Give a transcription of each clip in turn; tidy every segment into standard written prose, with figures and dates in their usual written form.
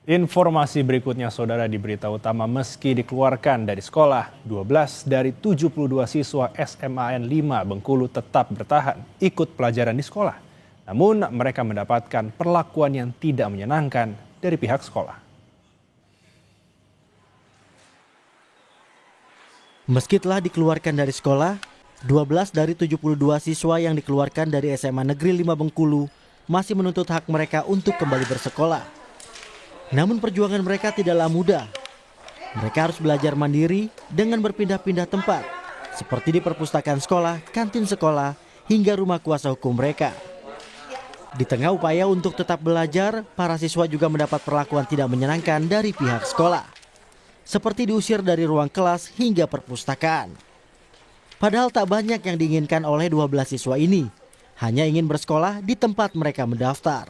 Informasi berikutnya, saudara, di berita utama, meski dikeluarkan dari sekolah, 12 dari 72 siswa SMAN 5 Bengkulu tetap bertahan ikut pelajaran di sekolah. Namun mereka mendapatkan perlakuan yang tidak menyenangkan dari pihak sekolah. Meski telah dikeluarkan dari sekolah, 12 dari 72 siswa yang dikeluarkan dari SMA Negeri 5 Bengkulu masih menuntut hak mereka untuk kembali bersekolah. Namun perjuangan mereka tidaklah mudah. Mereka harus belajar mandiri dengan berpindah-pindah tempat, seperti di perpustakaan sekolah, kantin sekolah, hingga rumah kuasa hukum mereka. Di tengah upaya untuk tetap belajar, para siswa juga mendapat perlakuan tidak menyenangkan dari pihak sekolah, seperti diusir dari ruang kelas hingga perpustakaan. Padahal tak banyak yang diinginkan oleh 12 siswa ini, hanya ingin bersekolah di tempat mereka mendaftar.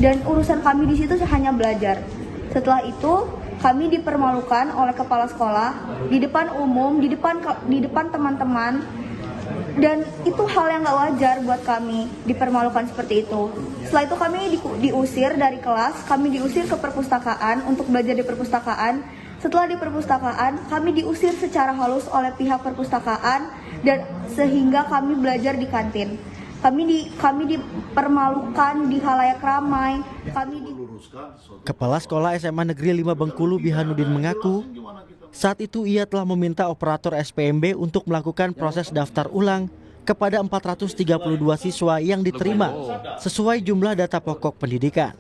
Dan urusan kami di situ hanya belajar. Setelah itu kami dipermalukan oleh kepala sekolah di depan umum, di depan teman-teman, dan itu hal yang nggak wajar buat kami dipermalukan seperti itu. Setelah itu kami diusir dari kelas, kami diusir ke perpustakaan untuk belajar di perpustakaan. Setelah di perpustakaan, kami diusir secara halus oleh pihak perpustakaan dan sehingga kami belajar di kantin. Kami dipermalukan di khalayak ramai. Kepala Sekolah SMA Negeri 5 Bengkulu Bihanudin mengaku, saat itu ia telah meminta operator SPMB untuk melakukan proses daftar ulang kepada 432 siswa yang diterima sesuai jumlah data pokok pendidikan.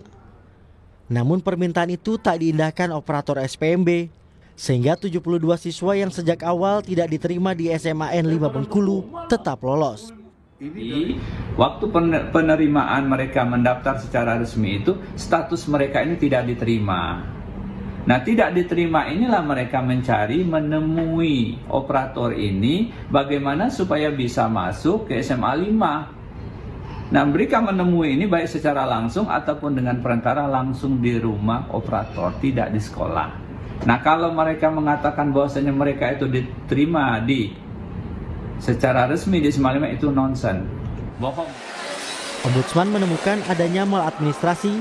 Namun permintaan itu tak diindahkan operator SPMB, sehingga 72 siswa yang sejak awal tidak diterima di SMAN 5 Bengkulu tetap lolos. Jadi waktu penerimaan mereka mendaftar secara resmi itu status mereka ini tidak diterima. Nah, tidak diterima inilah mereka menemui operator ini bagaimana supaya bisa masuk ke SMA 5. Nah, mereka menemui ini baik secara langsung ataupun dengan perantara langsung di rumah operator, tidak di sekolah. Nah, kalau mereka mengatakan bahwasanya mereka itu diterima secara resmi di SMA 5, itu nonsen, bohong. Ombudsman menemukan adanya maladministrasi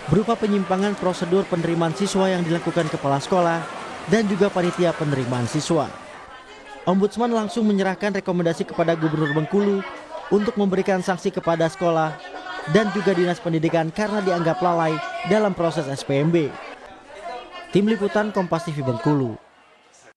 berupa penyimpangan prosedur penerimaan siswa yang dilakukan kepala sekolah dan juga panitia penerimaan siswa. Ombudsman langsung menyerahkan rekomendasi kepada Gubernur Bengkulu untuk memberikan sanksi kepada sekolah dan juga Dinas Pendidikan karena dianggap lalai dalam proses SPMB. Tim Liputan Kompas TV Bengkulu.